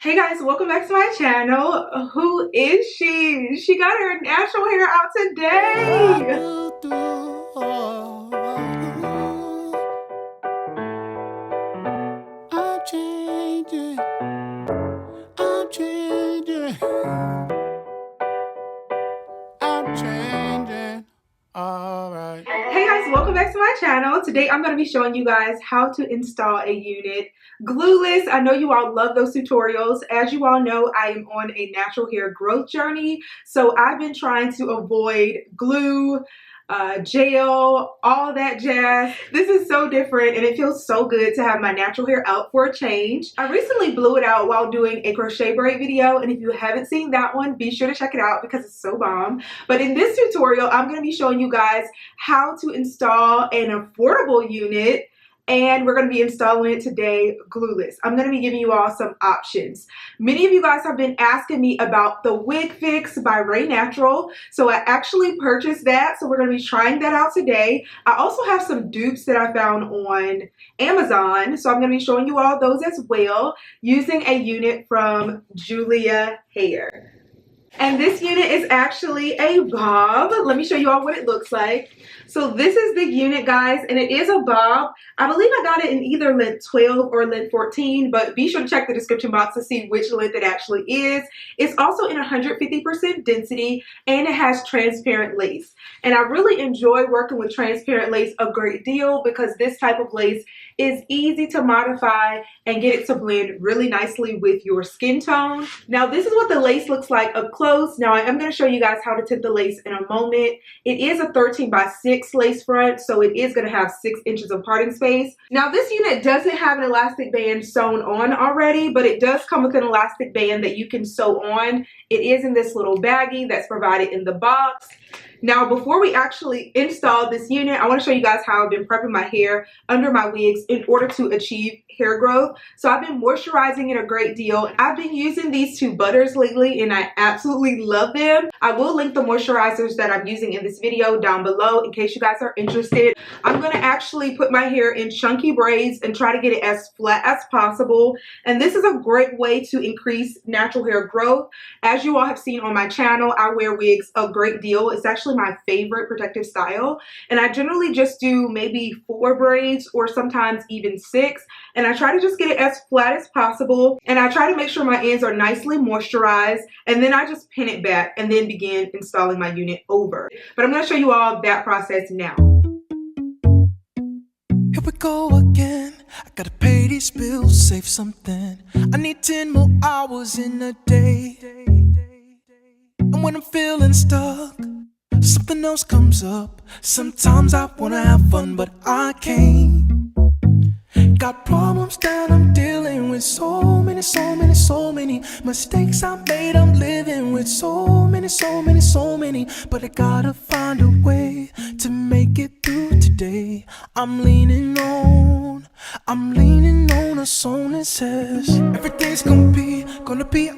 Hey guys, welcome back to my channel. Who is she? She got her natural hair out today. I'm changing. I'm changing. I'm changing. Alright. Hey guys, welcome back to my channel. Today I'm going to be showing you guys how to install a unit glueless. I know you all love those tutorials. As you all know, I am on a natural hair growth journey, so I've been trying to avoid glue, gel, all that jazz. This is so different and it feels so good to have my natural hair out for a change. I recently blew it out while doing a crochet braid video, and if you haven't seen that one, be sure to check it out because it's so bomb. But in this tutorial, I'm going to be showing you guys how to install an affordable unit, and we're going to be installing it today glueless. I'm going to be giving you all some options. Many of you guys have been asking me about the WIG FIX by Renatural, so I actually purchased that, so we're going to be trying that out today. I also have some dupes that I found on Amazon, so I'm going to be showing you all those as well, using a unit from Julia Hair. And this unit is actually a bob. Let me show you all what it looks like. So this is the unit, guys, and it is a bob. I believe I got it in either length 12 or length 14, but be sure to check the description box to see which length it actually is. It's also in 150% density, and it has transparent lace. And I really enjoy working with transparent lace a great deal because this type of lace is easy to modify and get it to blend really nicely with your skin tone. Now, this is what the lace looks like up close. Now, I am going to show you guys how to tip the lace in a moment. It is a 13x6 lace front, so it is going to have 6 inches of parting space. Now, this unit doesn't have an elastic band sewn on already, but it does come with an elastic band that you can sew on. It is in this little baggie that's provided in the box. Now, before we actually install this unit, I want to show you guys how I've been prepping my hair under my wigs in order to achieve hair growth. So I've been moisturizing it a great deal. I've been using these two butters lately and I absolutely love them. I will link the moisturizers that I'm using in this video down below in case you guys are interested. I'm going to actually put my hair in chunky braids and try to get it as flat as possible. And this is a great way to increase natural hair growth. As you all have seen on my channel, I wear wigs a great deal. It's actually my favorite protective style, and I generally just do maybe 4 braids or sometimes even 6, and I try to just get it as flat as possible, and I try to make sure my ends are nicely moisturized, and then I just pin it back and then begin installing my unit over. But I'm going to show you all that process now. Here we go again. I gotta pay these bills, save something. I need 10 more hours in a day. And when I'm feeling stuck, something else comes up. Sometimes I wanna have fun, but I can't. Got problems that I'm dealing with. So many mistakes I made. I'm living with so many. But I gotta find a way to make it through today. I'm leaning on a song that says everything's gonna be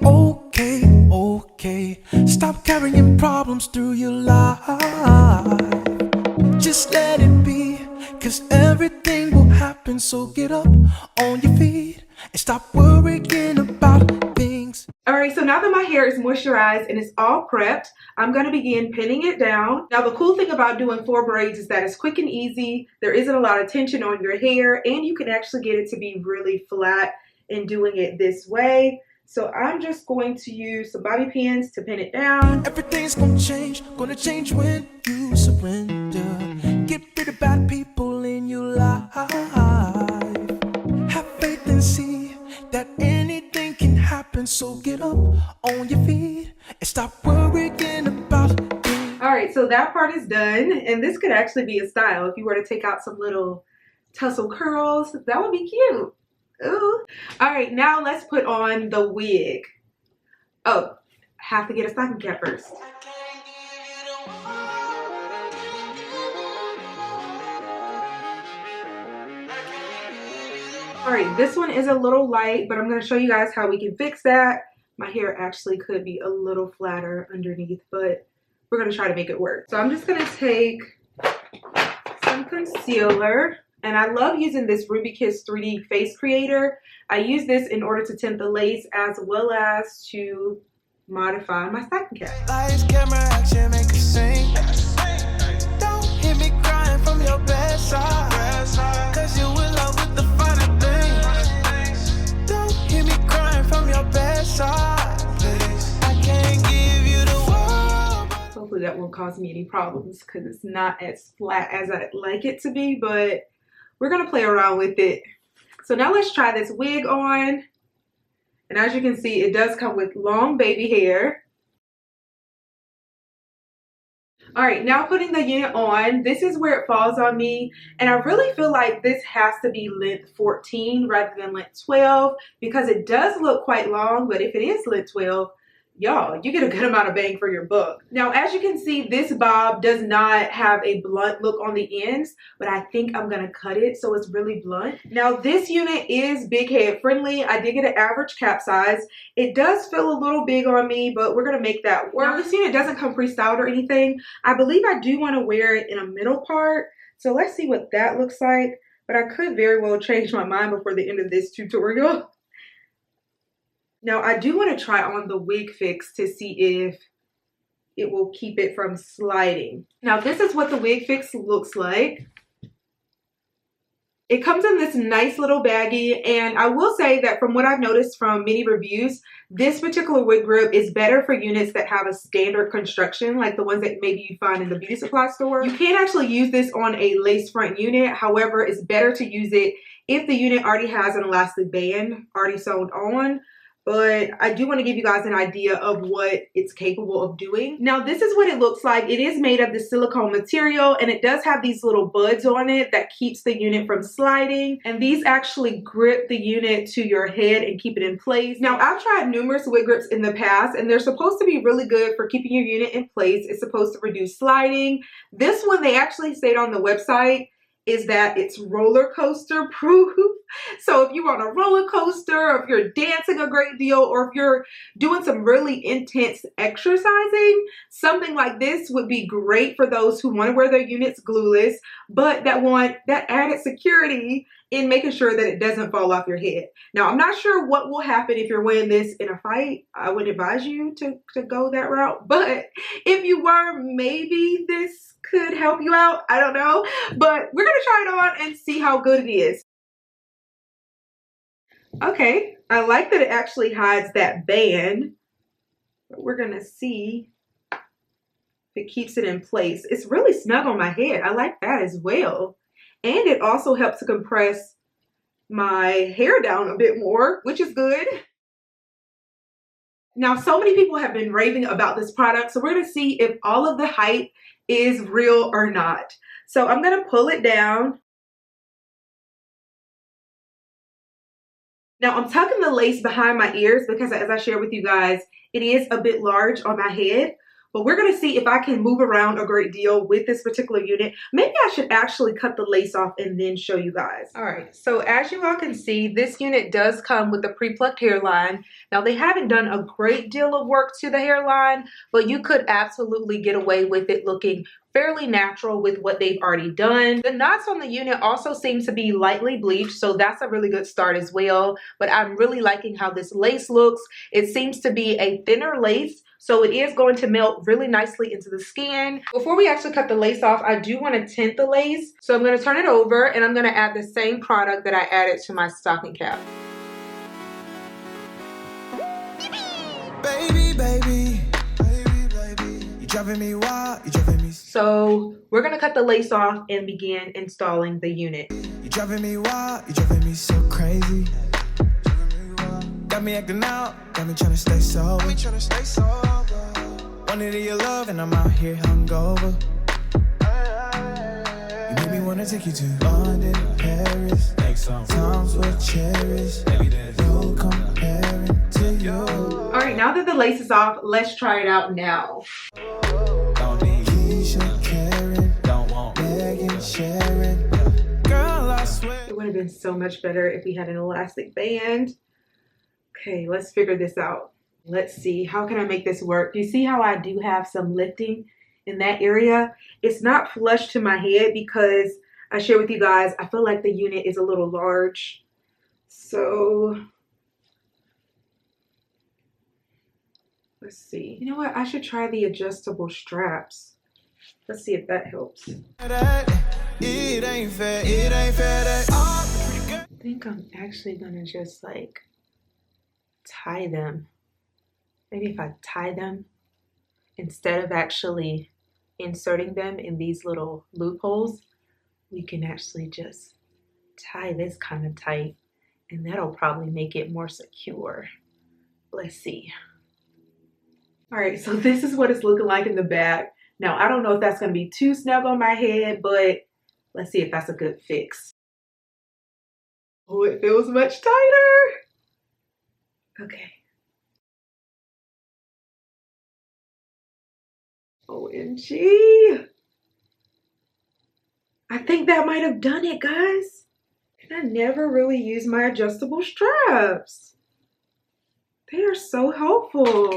okay. Stop carrying problems through your life. Just let it be, 'cause everything will happen. So get up on your feet and stop worrying about things. Alright, so now that my hair is moisturized and it's all prepped, I'm going to begin pinning it down. Now, the cool thing about doing 4 braids is that it's quick and easy. There isn't a lot of tension on your hair, and you can actually get it to be really flat in doing it this way. So I'm just going to use some bobby pins to pin it down. Everything's gonna change when you surrender. Get rid of bad people in your life. Have faith and see that anything can happen. So get up on your feet and stop worrying about things. Alright, so that part is done, and this could actually be a style. If you were to take out some little tussle curls, that would be cute. Ooh. Alright, now let's put on the wig. Oh, have to get a stocking cap first. Alright, this one is a little light, but I'm going to show you guys how we can fix that. My hair actually could be a little flatter underneath, but we're going to try to make it work. So I'm just going to take some concealer And I love using this Ruby Kiss 3D face creator. I use this in order to tint the lace as well as to modify my stocking cap. Lights, camera, action, make a scene. Don't hear me crying from your bedside, cause you in love with the finer things. Don't hear me crying from your bedside, please. I can't give you the world. Hopefully that won't cause me any problems because it's not as flat as I'd like it to be, but we're gonna play around with it. So now let's try this wig on. And as you can see, it does come with long baby hair. All right, now putting the unit on, this is where it falls on me. And I really feel like this has to be length 14 rather than length 12 because it does look quite long, but if it is length 12, y'all, you get a good amount of bang for your buck. Now, as you can see, this bob does not have a blunt look on the ends, but I think I'm gonna cut it so it's really blunt. Now, this unit is big head friendly. I did get an average cap size. It does feel a little big on me, but we're gonna make that work. Now, this unit doesn't come pre-styled or anything. I believe I do wanna wear it in a middle part, so let's see what that looks like, but I could very well change my mind before the end of this tutorial. Now, I do want to try on the WIG FIX to see if it will keep it from sliding. Now, this is what the WIG FIX looks like. It comes in this nice little baggie, and I will say that from what I've noticed from many reviews, this particular wig grip is better for units that have a standard construction, like the ones that maybe you find in the beauty supply store. You can actually use this on a lace front unit. However, it's better to use it if the unit already has an elastic band already sewn on. But I do want to give you guys an idea of what it's capable of doing. Now, this is what it looks like. It is made of the silicone material, and it does have these little buds on it that keeps the unit from sliding. And these actually grip the unit to your head and keep it in place. Now, I've tried numerous wig grips in the past, and they're supposed to be really good for keeping your unit in place. It's supposed to reduce sliding. This one, they actually state on the website, is that it's roller coaster proof. So if you're on a roller coaster, or if you're dancing a great deal, or if you're doing some really intense exercising, something like this would be great for those who want to wear their units glueless, but that want that added security in making sure that it doesn't fall off your head. Now, I'm not sure what will happen if you're wearing this in a fight. I would advise you to go that route, but if you were, maybe this could help you out. I don't know, but we're gonna try it on and see how good it is. Okay, I like that it actually hides that band, but we're gonna see if it keeps it in place. It's really snug on my head. I like that as well. And it also helps to compress my hair down a bit more, which is good. Now, so many people have been raving about this product, so we're gonna see if all of the hype is real or not. So I'm gonna pull it down. Now, I'm tucking the lace behind my ears because, as I shared with you guys, it is a bit large on my head. But we're going to see if I can move around a great deal with this particular unit. Maybe I should actually cut the lace off and then show you guys. All right, so as you all can see, this unit does come with a pre-plucked hairline. Now, they haven't done a great deal of work to the hairline, but you could absolutely get away with it looking fairly natural with what they've already done. The knots on the unit also seem to be lightly bleached, so that's a really good start as well. But I'm really liking how this lace looks. It seems to be a thinner lace, so it is going to melt really nicely into the skin. Before we actually cut the lace off, I do want to tint the lace. So I'm going to turn it over and I'm going to add the same product that I added to my stocking cap. Baby, baby, baby, baby, you driving me wild, you driving me. So we're going to cut the lace off and begin installing the unit. You driving me wild, you driving me so crazy. Got me acting out, got me trying to stay sober. Wanted your love and I'm out here hungover. You made me wanna take you to London, Paris. Times were cherished. No comparing to you. All right, now that the lace is off, let's try it out now. Don't need Keisha, Karen, don't want Megan, Sharon. Girl, I swear. It would have been so much better if we had an elastic band. Okay, let's figure this out. Let's see, how can I make this work? You see how I do have some lifting in that area? It's not flush to my head because I share with you guys, I feel like the unit is a little large. So let's see. You know what? I should try the adjustable straps. Let's see if that helps. I think I'm actually gonna just like tie them. Maybe if I tie them instead of actually inserting them in these little loopholes, we can actually just tie this kind of tight, and that'll probably make it more secure. Let's see. All right, so this is what it's looking like in the back. Now, I don't know if that's gonna be too snug on my head, but let's see if that's a good fix. Oh, it feels much tighter. Okay. OMG. I think that might have done it, guys. And I never really use my adjustable straps. They are so helpful.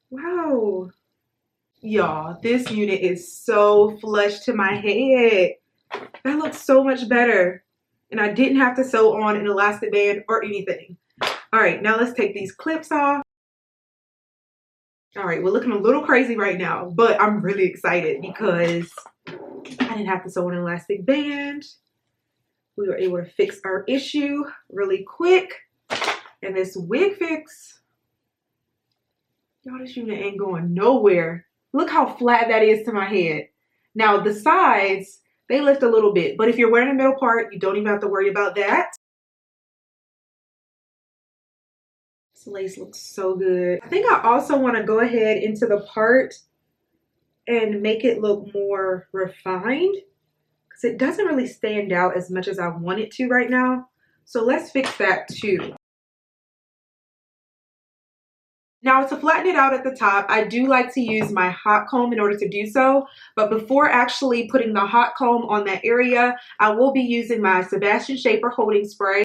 Wow. Y'all, this unit is so flush to my head. That looks so much better. And I didn't have to sew on an elastic band or anything. All right, now let's take these clips off. All right, we're looking a little crazy right now, but I'm really excited because I didn't have to sew an elastic band. We were able to fix our issue really quick. And this wig fix, y'all, this unit ain't going nowhere. Look how flat that is to my head. Now the sides, they lift a little bit, but if you're wearing the middle part, you don't even have to worry about that. This lace looks so good. I think I also want to go ahead into the part and make it look more refined because it doesn't really stand out as much as I want it to right now. So let's fix that too. Now, to flatten it out at the top, I do like to use my hot comb in order to do so. But before actually putting the hot comb on that area, I will be using my Sebastian Shaper holding spray.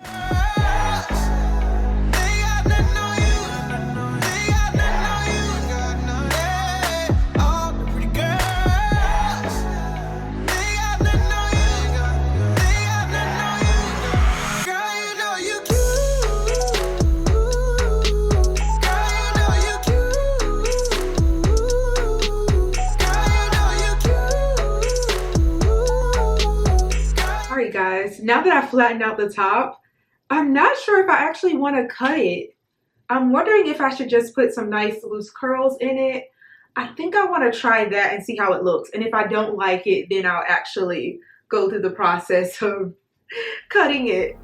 Guys, now that I flattened out the top, I'm not sure if I actually want to cut it. I'm wondering if I should just put some nice loose curls in it. I think I want to try that and see how it looks. And if I don't like it, then I'll actually go through the process of cutting it.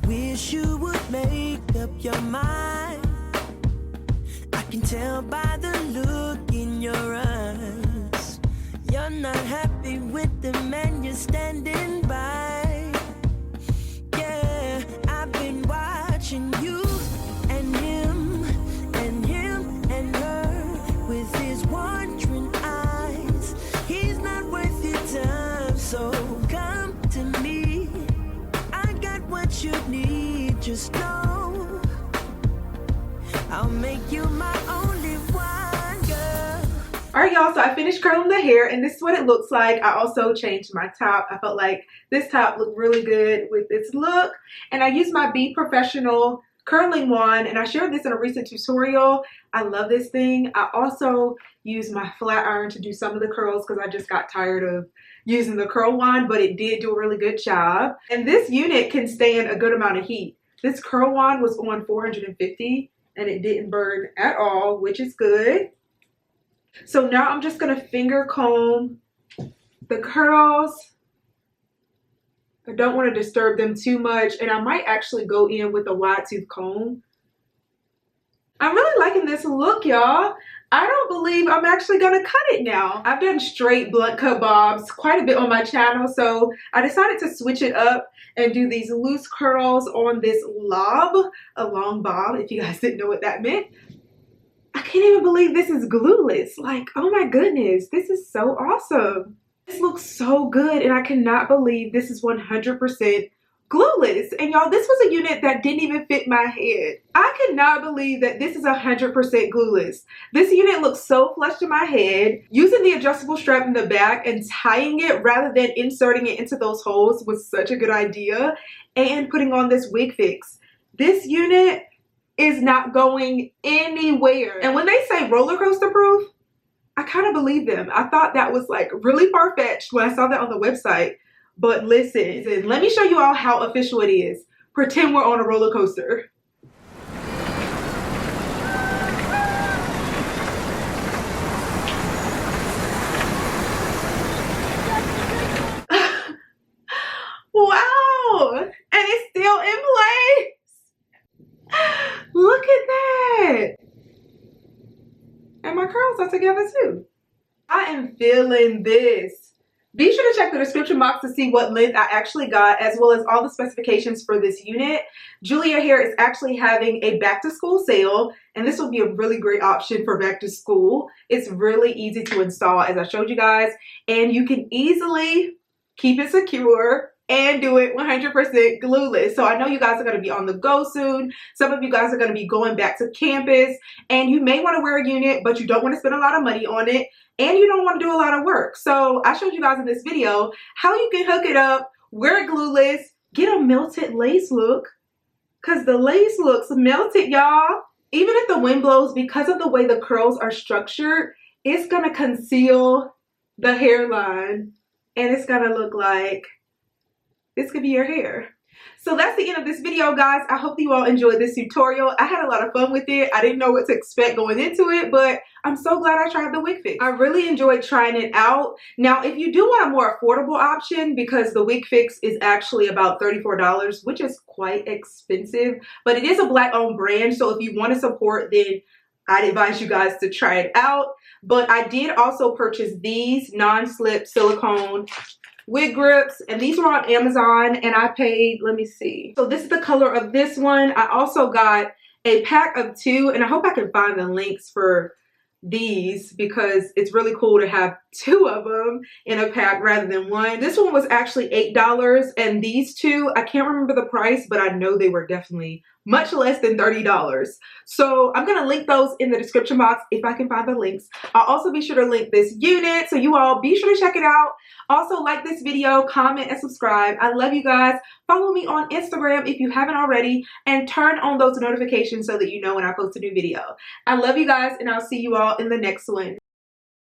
Wish you would make up your mind. I can tell by the look in your eyes. You're not happy with the man you're standing by. Yeah, I've been watching you and him and her with his wandering eyes. He's not worth your time, so come to me. I got what you need, just know I'll make you my only one, girl. All right, y'all, so I finished curling the hair and this is what it looks like. I also changed my top. I felt like this top looked really good with this look. And I used my Be Professional curling wand, and I shared this in a recent tutorial. I love this thing. I also used my flat iron to do some of the curls because I just got tired of using the curl wand, but it did do a really good job. And this unit can stand a good amount of heat. This curl wand was on 450 and it didn't burn at all, which is good. So now I'm just gonna finger comb the curls. I don't want to disturb them too much, and I might actually go in with a wide tooth comb. I'm really liking this look, y'all. I don't believe I'm actually gonna cut it now. I've done straight blunt cut bobs quite a bit on my channel, so I decided to switch it up and do these loose curls on this lob, a long bob, if you guys didn't know what that meant. I can't even believe this is glueless. Like, oh my goodness, this is so awesome. This looks so good, and I cannot believe this is 100% glueless. And y'all, this was a unit that didn't even fit my head. I could not believe that this is 100% glueless. This unit looks so flush to my head. Using the adjustable strap in the back and tying it rather than inserting it into those holes was such a good idea. And putting on this wig fix. This unit is not going anywhere. And when they say roller coaster proof, I kind of believe them. I thought that was like really far-fetched when I saw that on the website. But listen, let me show you all how official it is. Pretend we're on a roller coaster. Wow! And it's still in place. Look at that. And my curls are together too. I am feeling this. Be sure to check the description box to see what length I actually got, as well as all the specifications for this unit. Julia Hair is actually having a back to school sale, and this will be a really great option for back to school. It's really easy to install, as I showed you guys, and you can easily keep it secure and do it 100% glueless. So I know you guys are going to be on the go soon. Some of you guys are going to be going back to campus, and you may want to wear a unit, but you don't want to spend a lot of money on it, and you don't want to do a lot of work. So I showed you guys in this video how you can hook it up, wear it glueless, get a melted lace look, because the lace looks melted, y'all. Even if the wind blows, because of the way the curls are structured, it's going to conceal the hairline, and it's going to look like this could be your hair. So that's the end of this video, guys. I hope you all enjoyed this tutorial. I had a lot of fun with it. I didn't know what to expect going into it, but I'm so glad I tried the wig fix. I really enjoyed trying it out. Now, if you do want a more affordable option, because the wig fix is actually about $34, which is quite expensive, but it is a Black-owned brand, so if you want to support, then I'd advise you guys to try it out. But I did also purchase these non-slip silicone wig grips, and these were on Amazon, and I paid, let me see, so this is the color of this one. I also got a pack of 2, and I hope I can find the links for these, because it's really cool to have 2 of them in a pack rather than 1. This one was actually $8, and these 2, I can't remember the price, but I know they were definitely much less than $30. So I'm going to link those in the description box if I can find the links. I'll also be sure to link this unit, so you all be sure to check it out. Also, like this video, comment, and subscribe. I love you guys. Follow me on Instagram if you haven't already, and turn on those notifications so that you know when I post a new video. I love you guys, and I'll see you all in the next one.